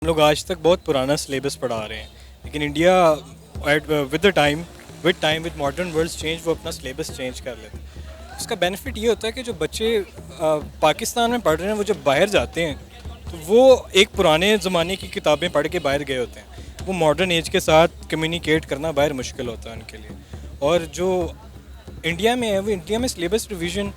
हम लोग आज तक बहुत पुराना सिलेबस पढ़ा रहे हैं, लेकिन India with modern world change वो अपना सिलेबस चेंज कर लेते हैं। उसका बेनिफिट ये होता है कि जो बच्चे पाकिस्तान में पढ़ रहे हैं वो जब बाहर जाते हैं तो वो एक पुराने ज़माने की किताबें पढ़ के बाहर गए होते हैं। वो मॉडर्न एज के साथ कम्युनिकेट करना बाहर मुश्किल होता है उनके लिए। और जो इंडिया में है वो इंडिया में सिलेबस रिवीजन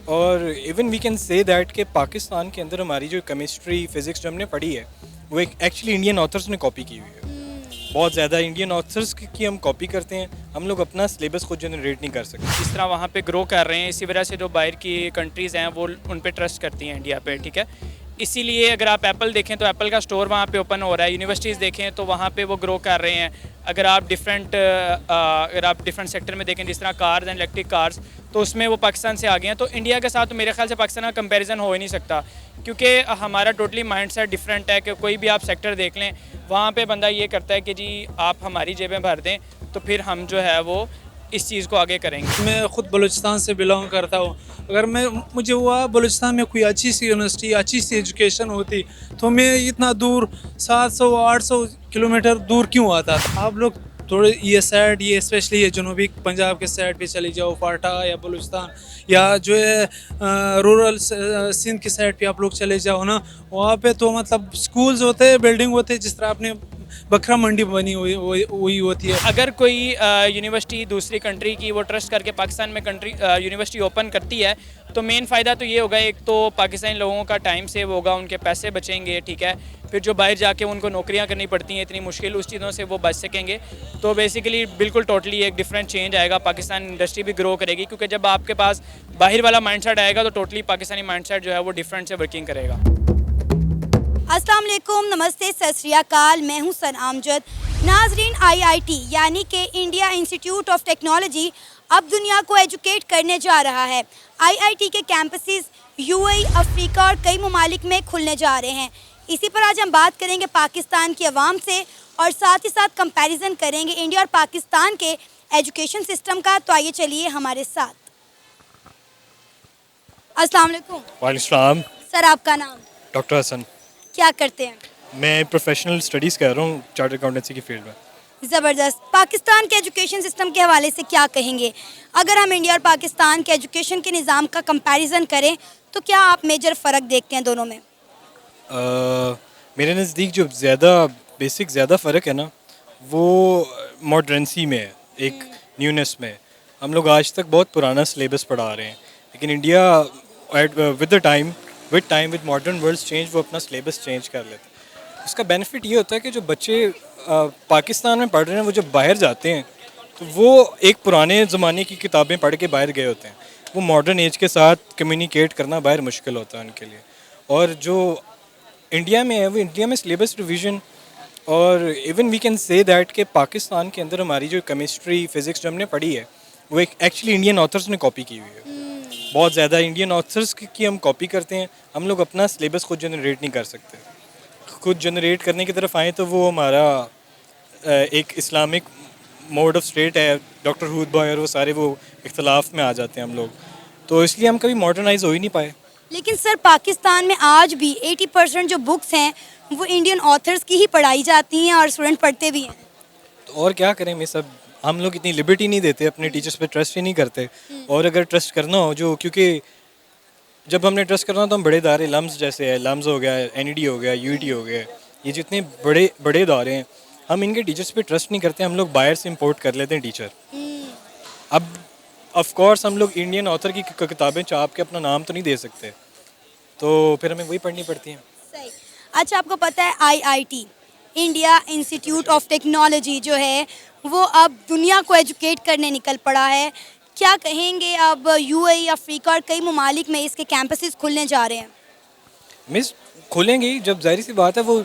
और even we can say that कि पाकिस्तान के अंदर हमारी जो केमिस्ट्री फिज़िक्स जो हमने पढ़ी है वो एक एक्चुअली इंडियन ऑथर्स ने कॉपी की हुई है। बहुत ज़्यादा इंडियन ऑथर्स की हम कॉपी करते हैं, हम लोग अपना सिलेबस खुद जनरेट नहीं कर सकते। जिस तरह वहाँ पे ग्रो कर रहे हैं, इसी वजह से जो बाहर की कंट्रीज़ हैं वो उन पे ट्रस्ट करती हैं इंडिया पे, ठीक है। इसीलिए अगर आप एप्पल देखें तो एप्पल का स्टोर वहाँ पे ओपन हो रहा है, यूनिवर्सिटीज़ देखें तो वहाँ पे वो ग्रो कर रहे हैं। अगर आप डिफरेंट सेक्टर में देखें, जिस तरह कार्स एंड इलेक्ट्रिक कार्स, तो उसमें वो पाकिस्तान से आ गए हैं। तो इंडिया के साथ तो मेरे ख्याल से पाकिस्तान का कंपैरिजन हो ही नहीं सकता, क्योंकि हमारा टोटली माइंडसेट डिफरेंट है कि कोई भी आप सेक्टर देख लें, वहाँ पे बंदा ये करता है कि जी आप हमारी जेबें भर दें तो फिर हम जो है वो इस चीज़ को आगे करेंगे। मैं ख़ुद बलूचिस्तान से बिलोंग करता हूँ। अगर मुझे हुआ बलूचिस्तान में कोई अच्छी सी यूनिवर्सिटी, अच्छी सी एजुकेशन होती तो मैं इतना दूर 700-800 किलोमीटर दूर क्यों आता। आप लोग थोड़े ये साइड, ये स्पेशली ये जनूबी पंजाब के साइड पे चले जाओ, फाटा या बलूचिस्तान, या जो है रूरल सिंध की साइड पे आप लोग चले जाओ ना, वहाँ पे तो मतलब स्कूल्स होते हैं, बिल्डिंग होते हैं, जिस तरह आपने बकरा मंडी बनी हुई होती है। अगर कोई यूनिवर्सिटी दूसरी कंट्री की वो ट्रस्ट करके पाकिस्तान में यूनिवर्सिटी ओपन करती है तो मेन फ़ायदा तो ये होगा, एक तो पाकिस्तानी लोगों का टाइम सेव होगा, उनके पैसे बचेंगे, ठीक है। फिर जो बाहर जाके उनको नौकरियां करनी पड़ती हैं इतनी मुश्किल, उस चीज़ों से वो बच सकेंगे। तो बेसिकली बिल्कुल टोटली एक डिफरेंट चेंज आएगा, पाकिस्तान इंडस्ट्री भी ग्रो करेगी, क्योंकि जब आपके पास बाहर वाला माइंडसेट आएगा तो टोटली पाकिस्तानी माइंडसेट जो है वो डिफरेंट से वर्किंग करेगा। अस्सलाम वालेकुम, नमस्ते, सत श्री अकाल। मैं हूं सन आमजद। नाजरीन, IIT यानी कि इंडिया इंस्टीट्यूट ऑफ टेक्नोलॉजी अब दुनिया को एजुकेट करने जा रहा है। IIT के कैंपसेस UAE, अफ्रीका और कई ममालिक में खुलने जा रहे हैं। इसी पर आज हम बात करेंगे पाकिस्तान की आवाम से और साथ ही साथ कंपैरिजन करेंगे इंडिया और पाकिस्तान के एजुकेशन सिस्टम का। तो आइए चलिए हमारे साथ। अस्सलाम वालेकुम। वालेकुम सलाम। सर, आपका नाम? डॉक्टर हसन। क्या करते हैं? मैं प्रोफेशनल स्टडीज़ कर रहा हूँ चार्टर्ड अकाउंटेंसी की फील्ड में। ज़बरदस्त। पाकिस्तान के एजुकेशन सिस्टम के हवाले से क्या कहेंगे? अगर हम इंडिया और पाकिस्तान के एजुकेशन के निज़ाम का कंपैरिजन करें तो क्या आप मेजर फ़र्क देखते हैं दोनों में? मेरे नज़दीक जो ज़्यादा फ़र्क है ना, वो मॉडर्नेसी में है, एक न्यूनेस में। हम लोग आज तक बहुत पुराना सिलेबस पढ़ा रहे हैं, लेकिन India with modern world change वो अपना सिलेबस चेंज कर लेते हैं। उसका बेनिफिट ये होता है कि जो बच्चे पाकिस्तान में पढ़ रहे हैं वो जब बाहर जाते हैं तो वो एक पुराने ज़माने की किताबें पढ़ के बाहर गए होते हैं। वो मॉडर्न एज के साथ कम्युनिकेट करना बाहर मुश्किल होता है उनके लिए। और जो इंडिया में है वो इंडिया में सिलेबस रिवीजन और even we can say that कि पाकिस्तान के अंदर हमारी जो केमिस्ट्री फिज़िक्स जो हमने पढ़ी है वो एक एक्चुअली इंडियन ऑथर्स ने कॉपी की हुई है। बहुत ज़्यादा इंडियन ऑथर्स की हम कॉपी करते हैं, हम लोग अपना सिलेबस खुद जनरेट नहीं कर सकते। खुद जनरेट करने की तरफ आएँ तो वो हमारा एक इस्लामिक मोड ऑफ स्टेट है, डॉक्टर हूद बॉय और वो सारे वो इख्तलाफ में आ जाते हैं हम लोग, तो इसलिए हम कभी मॉडर्नाइज हो ही नहीं पाए। लेकिन सर, पाकिस्तान में आज भी 80% जो बुक्स हैं वो इंडियन ऑथर्स की ही पढ़ाई जाती हैं और स्टूडेंट पढ़ते भी हैं। तो और क्या करें, मैं सब हम लोग इतनी लिबर्टी नहीं देते, अपने टीचर्स पे ट्रस्ट ही नहीं करते। और अगर ट्रस्ट करना हो जो, क्योंकि जब हमने ट्रस्ट करना तो हम बड़े इदारे लम्स जैसे है, लम्स हो गया, NED हो गया, UET हो गया, ये जितने बड़े बड़े इदारे हैं हम इनके टीचर्स पे ट्रस्ट नहीं करते, हम लोग बाहर से इंपोर्ट कर लेते हैं टीचर। अब ऑफ कोर्स हम लोग इंडियन ऑथर की किताबें छाप के अपना नाम तो नहीं दे सकते, तो फिर हमें वही पढ़नी पड़ती हैं। सही। अच्छा, आपको पता है IIT India institute of technology जो है वो अब दुनिया को एजुकेट करने निकल पड़ा है। क्या कहेंगे, अब UAE, अफ्रीका और कई ममालिक में इसके कैंपसेस खुलने जा रहे हैं? मिस खोलेंगे जब, जाहिर सी बात है, वो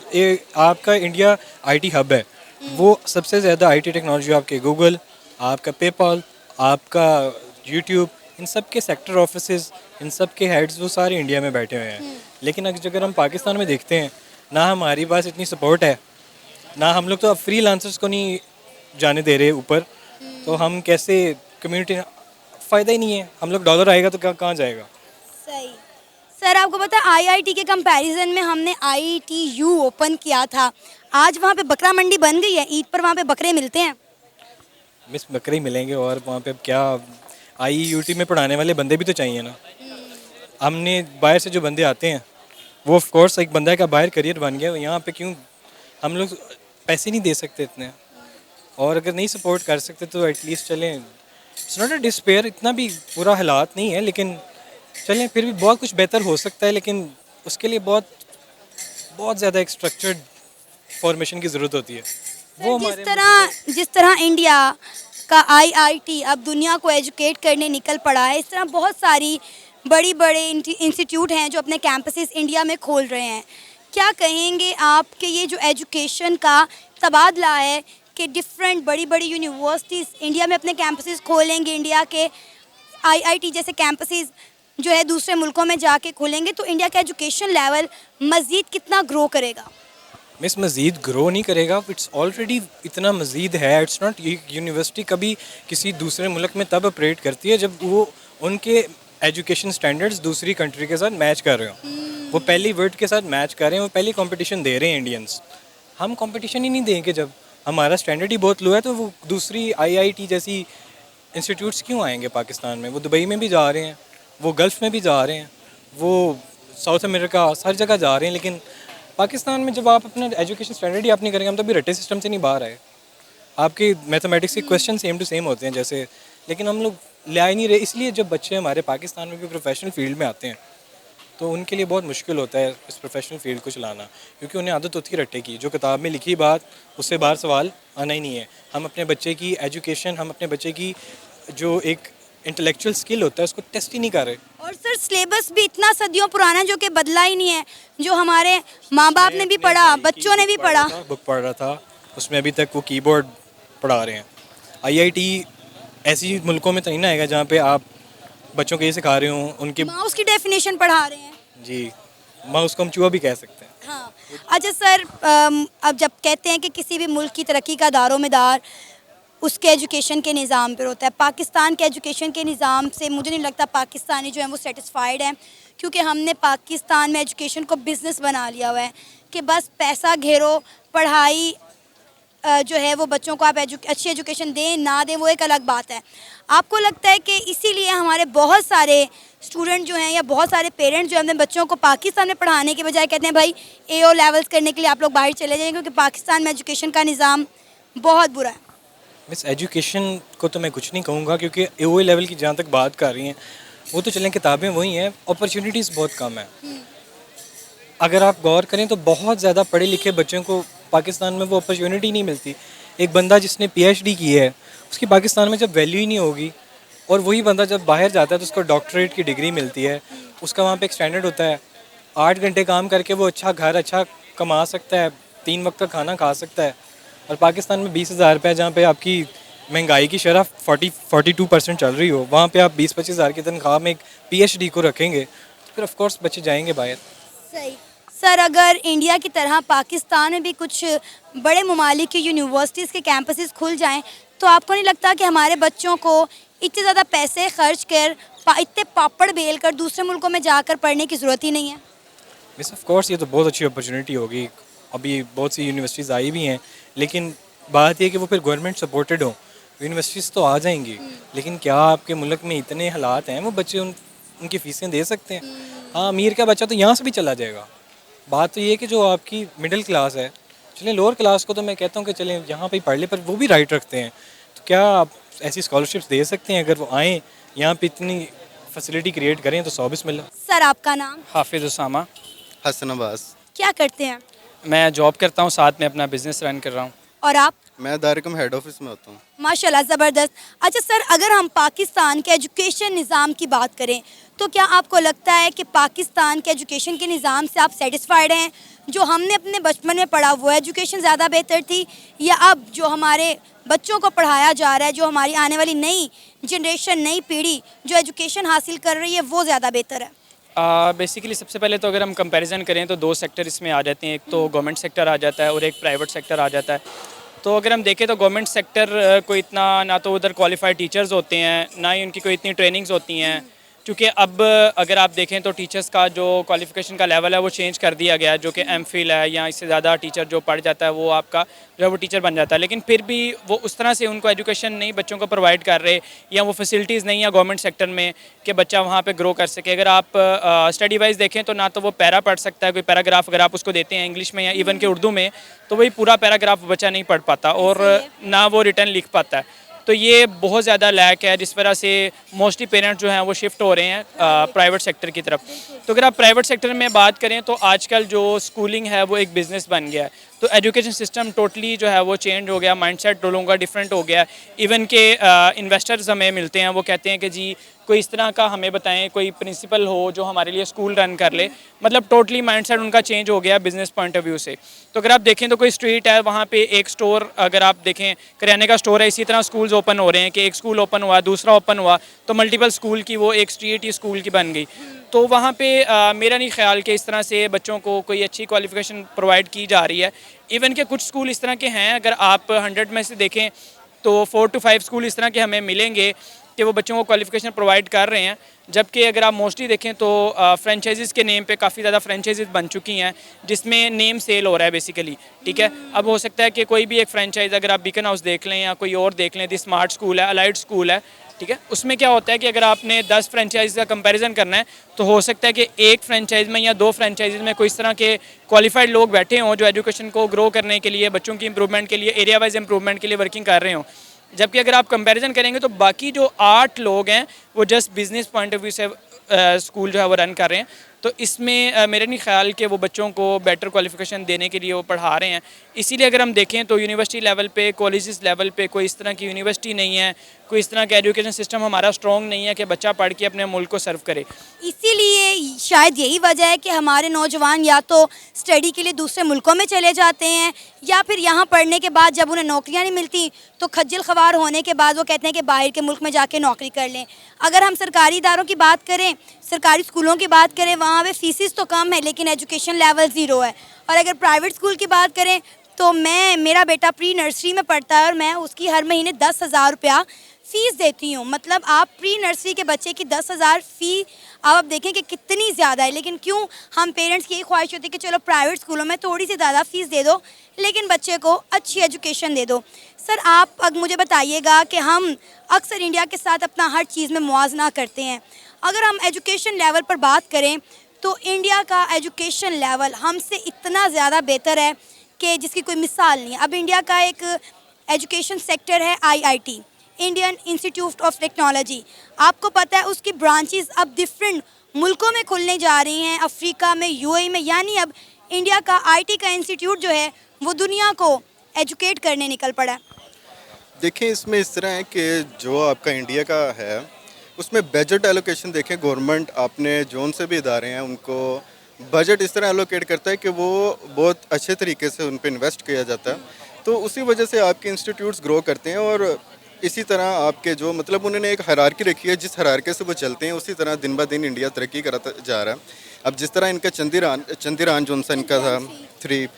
आपका इंडिया IT हब है। वो सबसे ज़्यादा IT टेक्नोलॉजी आपके गूगल, आपका पेपॉल, आपका यूट्यूब, इन सब के सेक्टर ऑफिसेज, इन सब के हेड्स वो सारे इंडिया में बैठे हुए हैं। लेकिन अगर हम पाकिस्तान में देखते हैं ना, हमारी पास इतनी सपोर्ट है ना, हम लोग तो अब फ्रीलांसर्स को नहीं जाने दे रहे ऊपर, तो हम कैसे कम्युनिटी, फ़ायदा ही नहीं है। हम लोग डॉलर आएगा तो कहाँ जाएगा। सही। सर आपको पता है आईआईटी के कंपैरिजन में हमने आईटीयू ओपन किया था, आज वहाँ पे बकरा मंडी बन गई है, ईद पर वहाँ पे बकरे मिलते हैं। मिस बकरे ही मिलेंगे और वहाँ पे अब क्या, आईयूटी में पढ़ाने वाले बंदे भी तो चाहिए ना। हमने बाहर से जो बंदे आते हैं वो ऑफ कोर्स एक बंदा का बाहर करियर बन गया, यहाँ पे क्यों हम लोग पैसे नहीं दे सकते इतने, और अगर नहीं सपोर्ट कर सकते तो एटलीस्ट चलें। इट्स नॉट अ डिस्पेयर, इतना भी बुरा हालात नहीं है, लेकिन चलें फिर भी बहुत कुछ बेहतर हो सकता है, लेकिन उसके लिए बहुत बहुत ज़्यादा एक स्ट्रक्चर्ड फॉर्मेशन की ज़रूरत होती है। वो जिस तरह इंडिया का आईआईटी अब दुनिया को एजुकेट करने निकल पड़ा है, इस तरह बहुत सारी बड़ी बड़े इंस्टीट्यूट हैं जो अपने कैंपसेस इंडिया में खोल रहे हैं। क्या कहेंगे आप कि ये जो एजुकेशन का तबादला है कि डिफरेंट बड़ी बड़ी यूनिवर्सिटीज़ इंडिया में अपने कैंपसेस खोलेंगे, इंडिया के आईआईटी जैसे कैंपसेस जो है दूसरे मुल्कों में जाके खोलेंगे, तो इंडिया का एजुकेशन लेवल मज़ीद कितना ग्रो करेगा? मिस मज़ीद ग्रो नहीं करेगा, इट्स ऑलरेडी इतना मज़ीद है। इट्स नॉट, ये यूनिवर्सिटी कभी किसी दूसरे मुल्क में तब ऑपरेट करती है जब वो उनके एजुकेशन स्टैंडर्ड्स दूसरी कंट्री के साथ मैच कर रहे हो, वो पहली वर्ल्ड के साथ मैच कर रहे हैं, वो पहली कंपटीशन दे रहे हैं इंडियंस। हम कंपटीशन ही नहीं देंगे जब हमारा स्टैंडर्ड ही बहुत लो है, तो वो दूसरी आईआईटी जैसी इंस्टीट्यूट्स क्यों आएंगे पाकिस्तान में? वो दुबई में भी जा रहे हैं, वो गल्फ़ में भी जा रहे हैं, वो साउथ अमेरिका हर जगह जा रहे हैं, लेकिन पाकिस्तान में जब आप अपना एजुकेशन स्टैंडर्ड ही आप नहीं करेंगे, हम तो अभी रट्टे सिस्टम से नहीं बाहर आए। आपके मैथमेटिक्स के क्वेश्चन सेम टू सेम होते हैं जैसे, लेकिन हम लोग ले आ ही नहीं रहे। इसलिए जब बच्चे हमारे पाकिस्तान में भी प्रोफेशनल फील्ड में आते हैं तो उनके लिए बहुत मुश्किल होता है इस प्रोफेशनल फील्ड को चलाना, क्योंकि उन्हें आदत होती है रट्टे की, जो किताब में लिखी बात उससे बाहर सवाल आना ही नहीं है। हम अपने बच्चे की एजुकेशन, हम अपने बच्चे की जो एक इंटेलेक्चुअल स्किल होता है उसको टेस्ट ही नहीं कर रहे। और सर सिलेबस भी इतना सदियों पुराना जो कि बदला ही नहीं है, जो हमारे माँ बाप ने भी पढ़ा, बच्चों ने भी पढ़ा। बुक पढ़ रहा था, उसमें अभी तक वो कीबोर्ड पढ़ा रहे हैं। आईआईटी ऐसी मुल्कों में तो नहीं ना आएगा जहाँ पे आप बच्चों को ये सिखा रहे हो उनके माउस की डेफिनेशन पढ़ा रहे हैं। जी, माउस को हम चूहा भी कह सकते हैं। हाँ, अच्छा सर, अब जब कहते हैं कि किसी भी मुल्क की तरक्की का दारोमदार उसके एजुकेशन के निज़ाम पर होता है, पाकिस्तान के एजुकेशन के निज़ाम से मुझे नहीं लगता पाकिस्तानी जो है वो सेटिस्फाइड हैं, क्योंकि हमने पाकिस्तान में एजुकेशन को बिज़नेस बना लिया हुआ है कि बस पैसा घेरो, पढ़ाई जो है वो बच्चों को आप अच्छी एजुकेशन दें ना दें वो एक अलग बात है। आपको लगता है कि इसीलिए हमारे बहुत सारे स्टूडेंट जो हैं या बहुत सारे पेरेंट्स जो हैं अपने बच्चों को पाकिस्तान में पढ़ाने के बजाय कहते हैं भाई एओ लेवल्स करने के लिए आप लोग बाहर चले जाएं, क्योंकि पाकिस्तान में एजुकेशन का निज़ाम बहुत बुरा है? मिस एजुकेशन को तो मैं कुछ नहीं कहूँगा, क्योंकि एओ लेवल की जहाँ तक बात कर रही हैं वो तो चलें किताबें वही हैं, अपॉर्चुनिटीज़ बहुत कम है। अगर आप गौर करें तो बहुत ज़्यादा पढ़े लिखे बच्चों को पाकिस्तान में वो अपॉर्चुनिटी नहीं मिलती। एक बंदा जिसने पीएचडी की है उसकी पाकिस्तान में जब वैल्यू ही नहीं होगी, और वही बंदा जब बाहर जाता है तो उसको डॉक्टरेट की डिग्री मिलती है, उसका वहाँ पे एक स्टैंडर्ड होता है, 8 घंटे काम करके वो अच्छा घर अच्छा कमा सकता है, 3 वक्त का खाना खा सकता है। और पाकिस्तान में 20,000 रुपये जहाँ पे आपकी महंगाई की शरह 42% चल रही हो, वहाँ पे आप 20-25 हज़ार की तनख्वाह में एक पीएचडी को रखेंगे तो फिर ऑफ कोर्स बच्चे जाएंगे बाहर। सही। सर, अगर इंडिया की तरह पाकिस्तान में भी कुछ बड़े ममालिक की यूनिवर्सिटीज़ के कैंपसेस खुल जाएं तो आपको नहीं लगता कि हमारे बच्चों को इतने ज़्यादा पैसे खर्च कर इतने पापड़ बेल कर दूसरे मुल्कों में जाकर पढ़ने की ज़रूरत ही नहीं है? मिस ऑफ कोर्स ये तो बहुत अच्छी अपॉर्चुनिटी होगी, अभी बहुत सी यूनिवर्सिटीज़ आई भी हैं, लेकिन बात यह कि वो फिर गवर्नमेंट सपोर्टेड हो। यूनिवर्सिटीज़ तो आ जाएंगी, लेकिन क्या आपके मुल्क में इतने हालात हैं वो बच्चे उनकी फ़ीसें दे सकते हैं? हाँ, अमीर का बच्चा तो यहाँ से भी चला जाएगा। बात तो ये है कि जो आपकी मिडिल क्लास है, चलें लोअर क्लास को तो मैं कहता हूँ कि चलें यहाँ पे ही पढ़ ले, पर वो भी राइट रखते हैं, तो क्या आप ऐसी स्कॉलरशिप्स दे सकते हैं? अगर वो आएँ यहाँ पे इतनी फैसिलिटी क्रिएट करें तो 100 बिस्मिल्लाह। सर, आपका नाम? हाफिज़ उसामा। हसन अब्बास। क्या करते हैं? मैं जॉब करता हूँ, साथ में अपना बिजनेस रन कर रहा हूँ। और आप? मैं दारिकम हेड ऑफिस में होता हूँ। माशाल्लाह, ज़बरदस्त। अच्छा सर, अगर हम पाकिस्तान के एजुकेशन निज़ाम की बात करें तो क्या आपको लगता है कि पाकिस्तान के एजुकेशन के निज़ाम से आप सेटिस्फाइड हैं? जो हमने अपने बचपन में पढ़ा वो एजुकेशन ज़्यादा बेहतर थी, या अब जो हमारे बच्चों को पढ़ाया जा रहा है, जो हमारी आने वाली नई जनरेशन, नई पीढ़ी जो एजुकेशन हासिल कर रही है, वो ज़्यादा बेहतर है? बेसिकली सबसे पहले तो अगर हम कंपैरिजन करें तो 2 सेक्टर इसमें आ जाते हैं, एक तो गवर्नमेंट सेक्टर आ जाता है और एक प्राइवेट सेक्टर आ जाता है। तो अगर हम देखें तो गवर्नमेंट सेक्टर को इतना ना तो उधर क्वालिफाइड टीचर्स होते हैं, ना ही उनकी कोई इतनी ट्रेनिंग्स होती हैं, क्योंकि अब अगर आप देखें तो टीचर्स का जो क्वालिफ़िकेशन का लेवल है वो चेंज कर दिया गया है, जो कि एमफिल है या इससे ज़्यादा टीचर जो पढ़ जाता है वो आपका जो है वो टीचर बन जाता है। लेकिन फिर भी वो उस तरह से उनको एजुकेशन नहीं बच्चों को प्रोवाइड कर रहे, या वो फैसिलिटीज़ नहीं है गवर्नमेंट सेक्टर में कि बच्चा वहाँ पे ग्रो कर सके। अगर आप स्टडी वाइज देखें तो ना तो वो पैरा पढ़ सकता है, कोई पैराग्राफ अगर आप उसको देते हैं इंग्लिश में या इवन के उर्दू में, तो वही पूरा पैराग्राफ बच्चा नहीं पढ़ पाता और ना वो रिटर्न लिख पाता है। तो ये बहुत ज़्यादा लैक है, जिस वजह से मोस्टली पेरेंट्स जो हैं वो शिफ्ट हो रहे हैं प्राइवेट सेक्टर की तरफ। तो अगर आप प्राइवेट सेक्टर में बात करें तो आजकल जो स्कूलिंग है वो एक बिज़नेस बन गया है। तो एजुकेशन सिस्टम टोटली जो है वो चेंज हो गया, माइंडसेट लोगों का डिफरेंट हो गया। इवन के इन्वेस्टर्स हमें मिलते हैं, वो कहते हैं कि जी कोई इस तरह का हमें बताएं, कोई प्रिंसिपल हो जो हमारे लिए स्कूल रन कर ले। मतलब टोटली माइंडसेट उनका चेंज हो गया बिज़नेस पॉइंट ऑफ व्यू से। तो अगर आप देखें तो कोई स्ट्रीट है, वहाँ पे एक स्टोर, अगर आप देखें करियाने का स्टोर है, इसी तरह स्कूल्स ओपन हो रहे हैं कि एक स्कूल ओपन हुआ, दूसरा ओपन हुआ, तो मल्टीपल स्कूल की वो एक स्ट्रीट ही स्कूल की बन गई। तो वहाँ पे मेरा नहीं ख्याल कि इस तरह से बच्चों को कोई अच्छी क्वालिफिकेशन प्रोवाइड की जा रही है। इवन के कुछ स्कूल इस तरह के हैं, अगर आप 100 में से देखें तो 4 to 5 स्कूल इस तरह के हमें मिलेंगे कि वो बच्चों को क्वालिफिकेशन प्रोवाइड कर रहे हैं। जबकि अगर आप मोस्टली देखें तो फ्रेंचाइजीज़ के नेम पे काफ़ी ज़्यादा फ्रेंचाइजीज़ बन चुकी हैं, जिसमें नेम सेल हो रहा है बेसिकली, ठीक है। अब हो सकता है कि कोई भी एक फ्रेंचाइज, अगर आप बीकन हाउस देख लें या कोई और देख लें, दी स्मार्ट स्कूल है, अलाइड स्कूल है, ठीक है, उसमें क्या होता है कि अगर आपने 10 फ्रेंचाइज का कंपैरिजन करना है तो हो सकता है कि एक फ्रेंचाइज में या 2 फ्रेंचाइज में कोई इस तरह के क्वालिफाइड लोग बैठे हों जो एजुकेशन को ग्रो करने के लिए, बच्चों की इंप्रूवमेंट के लिए, एरिया वाइज इंप्रूवमेंट के लिए वर्किंग कर रहे हों। जबकि अगर आप कंपैरिजन करेंगे तो बाकी जो 8 लोग हैं वो just business point of view से स्कूल जो है वो रन कर रहे हैं। तो इसमें मेरे नहीं ख्याल कि वो बच्चों को बेटर क्वालिफिकेशन देने के लिए वो पढ़ा रहे हैं। इसीलिए अगर हम देखें तो यूनिवर्सिटी लेवल पे, कॉलेजेस लेवल पे कोई इस तरह की यूनिवर्सिटी नहीं है, कोई इस तरह का एजुकेशन सिस्टम हमारा स्ट्रॉन्ग नहीं है कि बच्चा पढ़ के अपने मुल्क को सर्व करे। इसीलिए शायद यही वजह है कि हमारे नौजवान या तो स्टडी के लिए दूसरे मुल्कों में चले जाते हैं, या फिर यहाँ पढ़ने के बाद जब उन्हें नौकरियाँ नहीं मिलती तो खज्जल ख्वार होने के बाद वो कहते हैं कि बाहर के मुल्क में जाके नौकरी कर लें। अगर हम सरकारी इदारों की बात करें, सरकारी स्कूलों की बात करें, वहाँ पे फीसिस तो कम है लेकिन एजुकेशन लेवल ज़ीरो है। और अगर प्राइवेट स्कूल की बात करें तो मेरा बेटा प्री नर्सरी में पढ़ता है और मैं उसकी हर महीने 10,000 रुपया फ़ीस देती हूँ। मतलब आप प्री नर्सरी के बच्चे की 10,000 फ़ी आप देखें कि कितनी ज़्यादा है। लेकिन क्यों हम पेरेंट्स की यही ख्वाहिश होती है कि चलो प्राइवेट स्कूलों में थोड़ी सी ज़्यादा फ़ीस दे दो लेकिन बच्चे को अच्छी एजुकेशन दे दो। सर आप अब मुझे बताइएगा कि हम अक्सर इंडिया के साथ अपना हर चीज़ में मुआवजा करते हैं। अगर हम एजुकेशन लेवल पर बात करें तो इंडिया का एजुकेशन लेवल हमसे इतना ज़्यादा बेहतर है कि जिसकी कोई मिसाल नहीं है। अब इंडिया का एक एजुकेशन सेक्टर है IIT, Indian institute of technology. आपको पता है उसकी ब्रांचेस अब डिफरेंट मुल्कों में खुलने जा रही हैं, अफ्रीका में, UAE में। यानी अब इंडिया का IT का इंस्टीट्यूट जो है वो दुनिया को एजुकेट करने निकल पड़ा है। देखें, इसमें इस तरह है कि जो आपका इंडिया का है उसमें बजट एलोकेशन देखें, गवर्नमेंट अपने जोन से भी इदारे हैं उनको बजट इस तरह एलोकेट करता है कि वो बहुत अच्छे तरीके से उन पर इन्वेस्ट किया जाता है। तो उसी वजह से आपके इंस्टीट्यूट्स ग्रो करते हैं और इसी तरह आपके जो मतलब उन्होंने एक हायरार्की रखी है, जिस हायरार्की से वो चलते हैं उसी तरह दिन ब दिन इंडिया तरक्की करता जा रहा है। अब जिस तरह इनका चंद्रयान जो इनका था 3,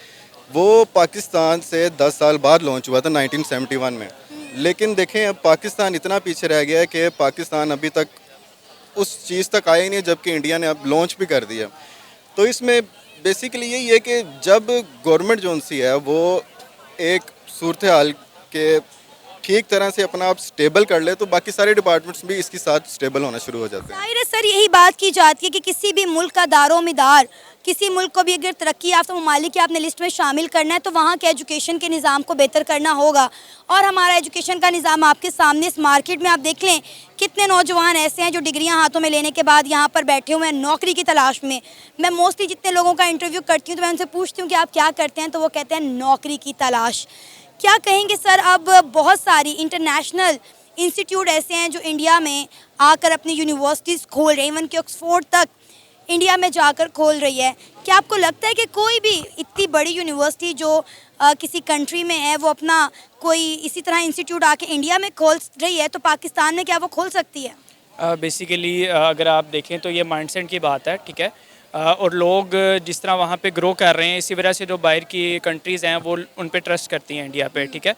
वो पाकिस्तान से 10 साल बाद लॉन्च हुआ था 1971 में। लेकिन देखें अब पाकिस्तान इतना पीछे रह गया है कि पाकिस्तान अभी तक उस चीज़ तक आया ही नहीं जबकि इंडिया ने अब लॉन्च भी कर दिया। तो इसमें बेसिकली यही है कि जब गवर्नमेंट जो सी है वो एक सूरत हाल के ठीक तरह से अपना आप स्टेबल कर ले तो बाकी सारे डिपार्टमेंट्स भी इसके साथ स्टेबल होना शुरू हो जाते हैं। जाहिर है सर, यही बात की जाती है कि किसी भी मुल्क का दारोमदार, किसी मुल्क को भी अगर तरक्की याफ्ता ममालिक की आपने लिस्ट में शामिल करना है तो वहाँ के एजुकेशन के निज़ाम को बेहतर करना होगा। और हमारा एजुकेशन का निज़ाम आपके सामने इस मार्केट में आप देख लें, कितने नौजवान ऐसे हैं जो डिग्रियां हाथों में लेने के बाद यहाँ पर बैठे हुए हैं नौकरी की तलाश में। मैं मोस्टली जितने लोगों का इंटरव्यू करती हूँ तो मैं उनसे पूछती हूँ कि आप क्या करते हैं, तो वो कहते हैं नौकरी की तलाश। क्या कहेंगे सर, अब बहुत सारी इंटरनेशनल इंस्टीट्यूट ऐसे हैं जो इंडिया में आकर अपनी यूनिवर्सिटीज़ खोल रहे हैं, इवन कि ऑक्सफोर्ड तक इंडिया में जाकर खोल रही है। क्या आपको लगता है कि कोई भी इतनी बड़ी यूनिवर्सिटी जो किसी कंट्री में है वो अपना कोई इसी तरह इंस्टीट्यूट आके इंडिया में खोल रही है तो पाकिस्तान में क्या वो खोल सकती है? बेसिकली अगर आप देखें तो ये माइंडसेट की बात है, ठीक है। और लोग जिस तरह वहाँ पे ग्रो कर रहे हैं इसी वजह से जो बाहर की कंट्रीज़ हैं वो उन पे ट्रस्ट करती हैं इंडिया पे, ठीक है।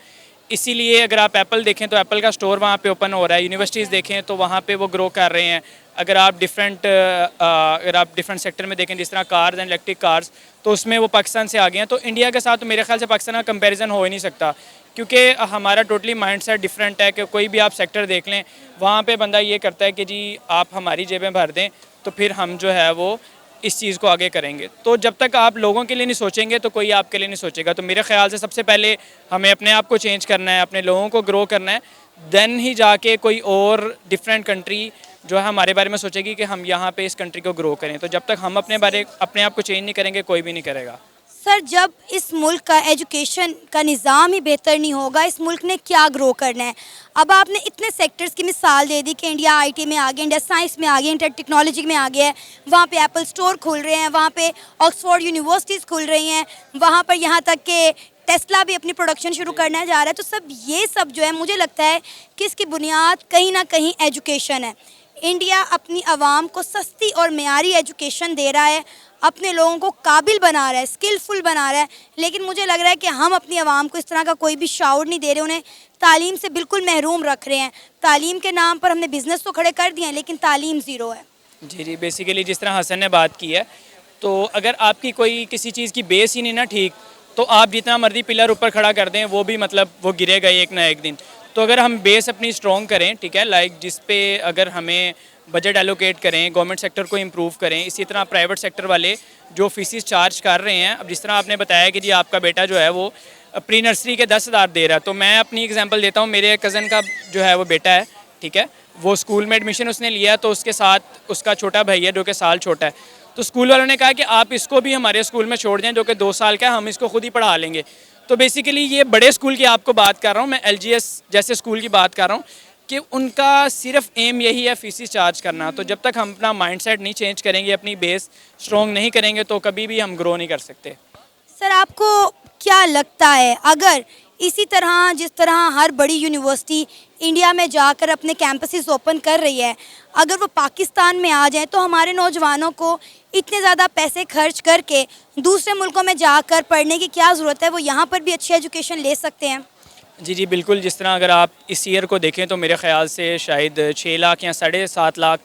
इसीलिए अगर आप एप्पल देखें तो एप्पल का स्टोर वहाँ पे ओपन हो रहा है, यूनिवर्सिटीज़ देखें तो वहाँ पे वो ग्रो कर रहे हैं। अगर आप डिफरेंट सेक्टर में देखें, जिस तरह कार्स एंड इलेक्ट्रिक कार्स, तो उसमें वो पाकिस्तान से आ गए हैं। तो इंडिया के साथ तो मेरे ख्याल से पाकिस्तान का कंपैरिजन हो ही नहीं सकता, क्योंकि हमारा टोटली माइंडसेट डिफरेंट है कि कोई भी आप सेक्टर देख लें, वहाँ पे बंदा ये करता है कि जी आप हमारी जेबें भर दें तो फिर हम जो है वो इस चीज़ को आगे करेंगे। तो जब तक आप लोगों के लिए नहीं सोचेंगे तो कोई आपके लिए नहीं सोचेगा। तो मेरे ख्याल से सबसे पहले हमें अपने आप को चेंज करना है, अपने लोगों को ग्रो करना है, देन ही जाके कोई और डिफरेंट कंट्री जो है हमारे बारे में सोचेगी कि हम यहाँ पे इस कंट्री को ग्रो करें। तो जब तक हम अपने आप को चेंज नहीं करेंगे, कोई भी नहीं करेगा। सर, जब इस मुल्क का एजुकेशन का निज़ाम ही बेहतर नहीं होगा, इस मुल्क ने क्या ग्रो करना है? अब आपने इतने सेक्टर्स की मिसाल दे दी कि इंडिया आईटी में आ गया, इंडिया साइंस में आ गया, इंडिया टेक्नोलॉजी में आ गया है, वहाँ पे एप्पल स्टोर खुल रहे हैं, वहाँ पे ऑक्सफोर्ड यूनिवर्सिटीज़ खुल रही हैं, वहाँ पर यहाँ तक कि टेस्ला भी अपनी प्रोडक्शन शुरू करने जा रहा है। तो ये सब जो है, मुझे लगता है कि इसकी बुनियाद कहीं ना कहीं एजुकेशन है। इंडिया अपनी आवाम को सस्ती और मेयारी एजुकेशन दे रहा है, अपने लोगों को काबिल बना रहा है, स्किलफुल बना रहा है, लेकिन मुझे लग रहा है कि हम अपनी आवाम को इस तरह का कोई भी शाउर नहीं दे रहे, उन्हें तालीम से बिल्कुल महरूम रख रहे हैं। तालीम के नाम पर हमने बिज़नेस तो खड़े कर दिए हैं, लेकिन तालीम ज़ीरो है। जी, बेसिकली जिस तरह हसन ने बात की है, तो अगर आपकी कोई किसी चीज़ की बेस ही नहीं ना ठीक, तो आप जितना मर्जी पिलर ऊपर खड़ा कर दें, वो भी मतलब वो गिरेगा एक ना एक दिन। तो अगर हम बेस अपनी स्ट्रॉन्ग करें, ठीक है, लाइक जिस पे अगर हमें बजट एलोकेट करें, गवर्नमेंट सेक्टर को इम्प्रूव करें, इसी तरह प्राइवेट सेक्टर वाले जो फीसिस चार्ज कर रहे हैं, अब जिस तरह आपने बताया कि जी आपका बेटा जो है वो प्री नर्सरी के 10,000 दे रहा है, तो मैं अपनी एग्जांपल देता हूँ। मेरे कज़न का जो है वो बेटा है, ठीक है, वो स्कूल में एडमिशन उसने लिया, तो उसके साथ उसका छोटा भाई है जो कि साल छोटा है। तो स्कूल वालों ने कहा कि आप इसको भी हमारे स्कूल में छोड़ दें जो कि 2 साल का है, हम इसको खुद ही पढ़ा लेंगे। तो बेसिकली ये बड़े स्कूल की आपको बात कर रहा हूँ मैं, LGS जैसे स्कूल की बात कर रहा हूँ कि उनका सिर्फ एम यही है फीसिस चार्ज करना। तो जब तक हम अपना माइंडसेट नहीं चेंज करेंगे, अपनी बेस स्ट्रॉन्ग नहीं करेंगे, तो कभी भी हम ग्रो नहीं कर सकते। सर, आपको क्या लगता है, अगर इसी तरह जिस तरह हर बड़ी यूनिवर्सिटी इंडिया में जाकर अपने कैंपसेस ओपन कर रही है, अगर वो पाकिस्तान में आ जाए, तो हमारे नौजवानों को इतने ज़्यादा पैसे खर्च करके दूसरे मुल्कों में जाकर पढ़ने की क्या ज़रूरत है? वो यहाँ पर भी अच्छी एजुकेशन ले सकते हैं। जी बिल्कुल। जिस तरह अगर आप इस ईयर को देखें तो मेरे ख्याल से शायद 6 लाख या 7.5 लाख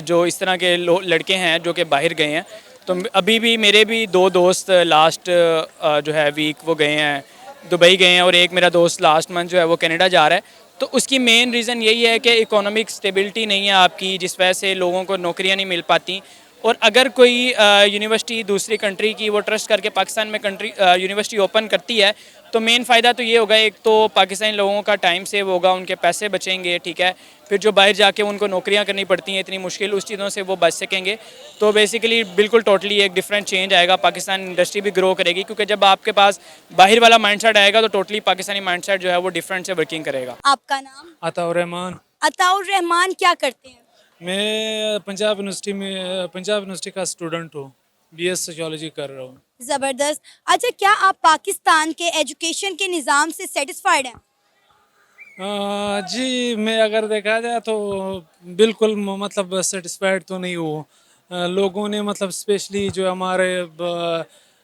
जो इस तरह के लड़के हैं जो कि बाहर गए हैं। तो अभी भी मेरे भी 2 दोस्त लास्ट जो है वीक वो गए हैं, दुबई गए हैं, और एक मेरा दोस्त लास्ट मंथ जो है वो कनाडा जा रहा है। तो उसकी मेन रीज़न यही है कि इकोनॉमिक स्टेबिलिटी नहीं है आपकी, जिस वजह से लोगों को नौकरियां नहीं मिल पाती। और अगर कोई यूनिवर्सिटी दूसरी कंट्री की वो ट्रस्ट करके पाकिस्तान में यूनिवर्सिटी ओपन करती है, तो मेन फ़ायदा तो ये होगा, एक तो पाकिस्तानी लोगों का टाइम सेव होगा, उनके पैसे बचेंगे, ठीक है। फिर जो बाहर जाके उनको नौकरियां करनी पड़ती हैं इतनी मुश्किल, उस चीज़ों से वो बच सकेंगे। तो बेसिकली बिल्कुल टोटली एक डिफरेंट चेंज आएगा, पाकिस्तान इंडस्ट्री भी ग्रो करेगी, क्योंकि जब आपके पास बाहर वाला माइंडसेट आएगा तो टोटली पाकिस्तानी माइंडसेट जो है वो डिफरेंट से वर्किंग करेगा। आपका नाम? अताउर रहमान। अताउर रहमान, क्या करते हैं? मैं पंजाब यूनिवर्सिटी का स्टूडेंट हूँ, BS सोशियोलॉजी कर रहा हूँ। ज़बरदस्त। अच्छा, क्या आप पाकिस्तान के एजुकेशन के निज़ाम से सेटिस्फाइड हैं? जी, मैं अगर देखा जाए तो बिल्कुल मतलब सेटिस्फाइड तो नहीं हूँ। लोगों ने मतलब स्पेशली जो हमारे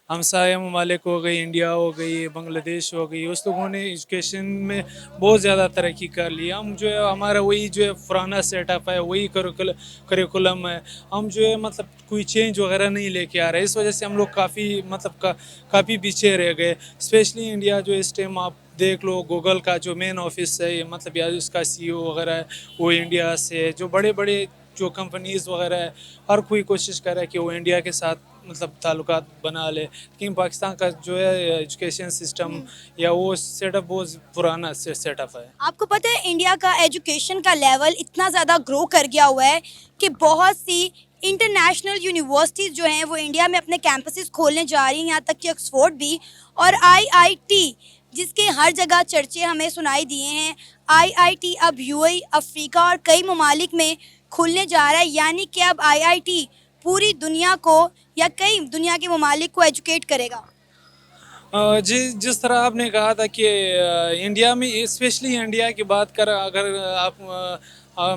हमसाया ममालिक हो गई, इंडिया हो गई, बांग्लादेश हो गई, उस लोगों ने एजुकेशन में बहुत ज़्यादा तरक्की कर ली। हम जो है हमारा वही जो है पुराना सेटअप है, वही करिकुलम है, हम जो है मतलब कोई चेंज वगैरह नहीं लेके आ रहे। इस वजह से हम लोग काफ़ी मतलब काफ़ी पीछे रह गए। स्पेशली इंडिया जो इस टाइम आप देख लो, गूगल का जो मेन ऑफिस है मतलब या उसका CEO वगैरह है वो इंडिया से है। जो बड़े बड़े जो कंपनीज़ वगैरह है, हर कोई कोशिश कर रहा है कि वो इंडिया के साथ मतलब ताल्लुकात बना ले। लेकिन पाकिस्तान का जो है एजुकेशन सिस्टम या वो सेटअप बहुत पुराना सेटअप है। आपको पता है इंडिया का एजुकेशन का लेवल इतना ज़्यादा ग्रो कर गया हुआ है कि बहुत सी इंटरनेशनल यूनिवर्सिटीज़ जो हैं वो इंडिया में अपने कैंपसेस खोलने जा रही हैं, यहाँ तक कि ऑक्सफोर्ड भी। और IIT जिसके हर जगह चर्चे हमें सुनाई दिए हैं, IIT अब UAE, अफ्रीका और कई ममालिक में खुलने जा रहा है। यानी कि अब IIT पूरी दुनिया को या कई दुनिया के ममालिक को एजुकेट करेगा। जी, जिस तरह आपने कहा था कि इंडिया में स्पेशली इंडिया की बात कर अगर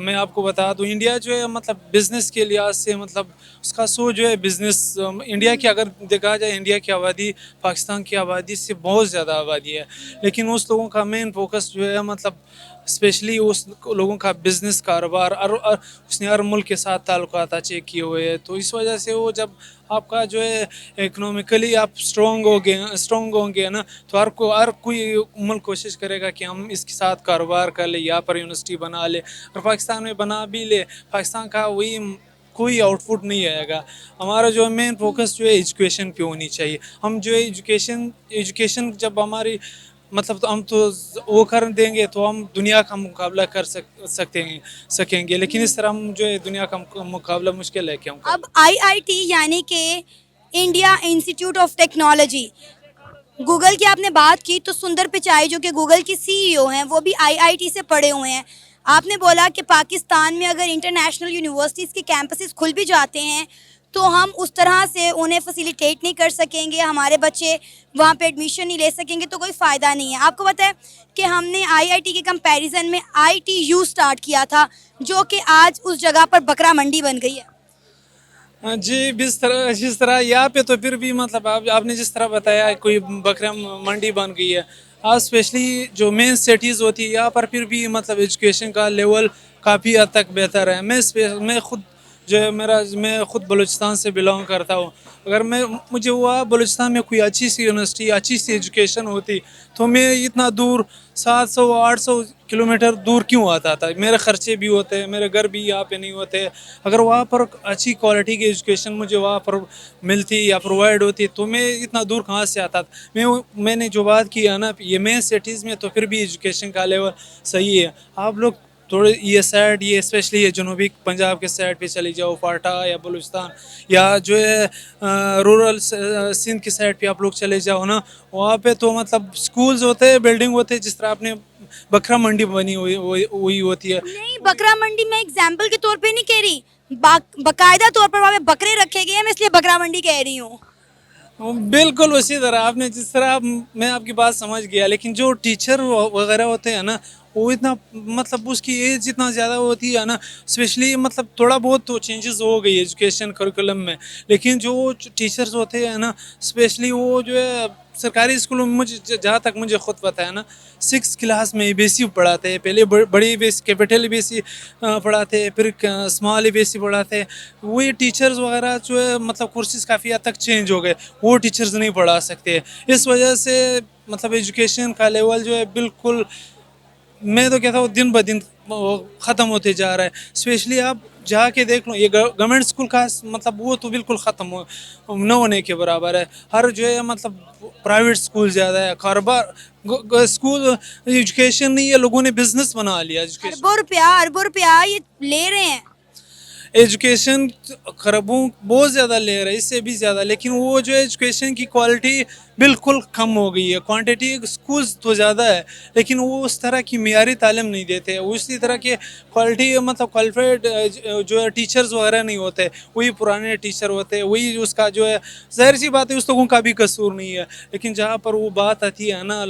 मैं आपको बता दूं, इंडिया जो है मतलब बिज़नेस के लिहाज से मतलब उसका सो जो है बिज़नेस इंडिया की अगर देखा जाए, इंडिया की आबादी पाकिस्तान की आबादी से बहुत ज़्यादा आबादी है, लेकिन उस लोगों का मेन फोकस जो है मतलब स्पेशली उस लोगों का बिजनेस कारोबार और उसने हर मुल्क के साथ ताल्लुकात अच्छे किए हुए हैं, तो इस वजह से वो जब आपका जो है इकोनॉमिकली आप स्ट्रॉन्ग होंगे ना, तो हर कोई मुल्क कोशिश करेगा कि हम इसके साथ कारोबार कर ले, यहाँ पर यूनिवर्सिटी बना ले। और पाकिस्तान में बना भी ले, पाकिस्तान का वही कोई आउटपुट नहीं आएगा। हमारा जो मेन फोकस जो है एजुकेशन पे होनी चाहिए। हम जो है एजुकेशन जब हमारी मतलब तो हम तो वो कर देंगे तो हम दुनिया का मुकाबला कर सकेंगे, लेकिन इस तरह हम जो है दुनिया का मुकाबला मुश्किल है कि हम अब आईआईटी यानी कि India institute of technology, Google की आपने बात की तो सुंदर पिचाई जो कि गूगल की सीईओ हैं वो भी आईआईटी से पढ़े हुए हैं। आपने बोला कि पाकिस्तान में अगर इंटरनेशनल यूनिवर्सिटीज़ के कैंपसेस खुल भी जाते हैं तो हम उस तरह से उन्हें फैसिलिटेट नहीं कर सकेंगे, हमारे बच्चे वहाँ पे एडमिशन नहीं ले सकेंगे, तो कोई फ़ायदा नहीं है। आपको पता है कि हमने आईआईटी के कंपैरिजन में आईटीयू स्टार्ट किया था जो कि आज उस जगह पर बकरा मंडी बन गई है। जी, जिस तरह यहाँ पे तो फिर भी मतलब आपने जिस तरह बताया कोई बकरा मंडी बन गई है। आज स्पेशली जो मेन सिटीज़ होती है यहाँ पर फिर भी मतलब एजुकेशन का लेवल काफ़ी हद तक बेहतर है। मैं खुद जो है मैं खुद बलूचिस्तान से बिलोंग करता हूँ। अगर मुझे हुआ बलूचिस्तान में कोई अच्छी सी यूनिवर्सिटी, अच्छी सी एजुकेशन होती तो मैं इतना दूर 700-800 किलोमीटर दूर क्यों आता था। मेरे ख़र्चे भी होते, मेरे घर भी यहाँ पे नहीं होते। अगर वहाँ पर अच्छी क्वालिटी की एजुकेशन मुझे वहाँ पर मिलती या प्रोवाइड होती तो मैं इतना दूर कहाँ से आता था। मैंने जो बात की है ना, ये मेन सिटीज़ में तो फिर भी एजुकेशन का लेवल सही है। आप लोग थोड़े ये साइड, ये स्पेशली ये जनूबी पंजाब के साइड पे चली जाओ, फाटा या बलूचिस्तान या जो है रूरल सिंध की साइड पे आप लोग चले जाओ ना, वहाँ पे तो मतलब स्कूल्स होते हैं, बिल्डिंग होते हैं, जिस तरह आपने बकरा मंडी बनी हुई होती है। नहीं, बकरा मंडी मैं एग्जाम्पल के तौर पे नहीं कह रही, बाकायदा तौर पर वहाँ पे बकरे रखे गए हैं, मैं इसलिए बकरा मंडी कह रही हूँ। बिल्कुल उसी तरह आपने जिस तरह मैं आपकी बात समझ गया, लेकिन जो टीचर वगैरह होते हैं ना, वो इतना मतलब उसकी एज इतना ज़्यादा होती है ना, स्पेशली मतलब थोड़ा बहुत तो चेंजेस हो गई एजुकेशन करिकुलम में, लेकिन जो टीचर्स होते हैं ना, स्पेशली वो जो है सरकारी स्कूलों में, मुझे जहाँ तक मुझे खुद पता है ना, 6 क्लास में EBC पढ़ाते हैं। पहले बड़ी EBC, कैपिटल EBC पढ़ाते हैं, फिर स्मॉल EBC पढ़ाते हैं। वही टीचर्स वगैरह जो है मतलब कोर्सेज काफ़ी हद तक चेंज हो गए, वो टीचर्स नहीं पढ़ा सकते। इस वजह से मतलब एजुकेशन का लेवल जो है बिल्कुल, मैं तो कहता हूँ दिन ब दिन ख़त्म होते जा रहा है। स्पेशली आप जाके देख लो, ये गवर्नमेंट स्कूल का मतलब वो तो बिल्कुल ख़त्म न होने के बराबर है। हर जो है मतलब प्राइवेट स्कूल ज़्यादा है, कारोबार स्कूल एजुकेशन नहीं है, लोगों ने बिजनेस बना लिया। एजुकेशन अरबों रुपया ये ले रहे हैं। एजुकेशन खरबों बहुत ज़्यादा ले रहा है, इससे भी ज़्यादा, लेकिन वो जो एजुकेशन की क्वालिटी बिल्कुल कम हो गई है। क्वांटिटी स्कूल्स तो ज़्यादा है, लेकिन वो उस तरह की मियारी तालीम नहीं देते हैं, उसी तरह के क्वालिटी मतलब क्वालिफाइड जो है टीचर्स वगैरह नहीं होते, वही पुराने टीचर होते हैं, वही उसका जो है ज़ाहिर सी बात है उस लोगों का भी कसूर नहीं है। लेकिन जहाँ पर वो बात आती है ना,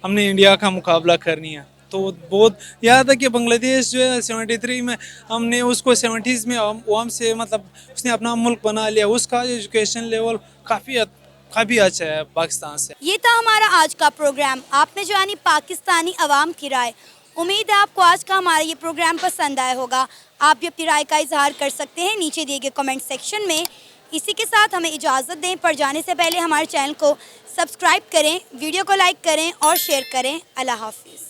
हमने इंडिया का मुकाबला करनी है, तो बहुत याद है कि बांग्लादेश जो है 73 में हमने उसको 70s में वो हमसे मतलब उसने अपना मुल्क बना लिया। उसका एजुकेशन लेवल काफ़ी अच्छा है पाकिस्तान से। ये था हमारा आज का प्रोग्राम, आपने जानी पाकिस्तानी अवाम की राय। उम्मीद है आपको आज का हमारा ये प्रोग्राम पसंद आया होगा। आप भी अपनी राय का इजहार कर सकते हैं नीचे दिए गए कमेंट सेक्शन में। इसी के साथ हमें इजाज़त दें, पर जाने से पहले हमारे चैनल को सब्सक्राइब करें, वीडियो को लाइक करें और शेयर करें। अल्लाह हाफिज़।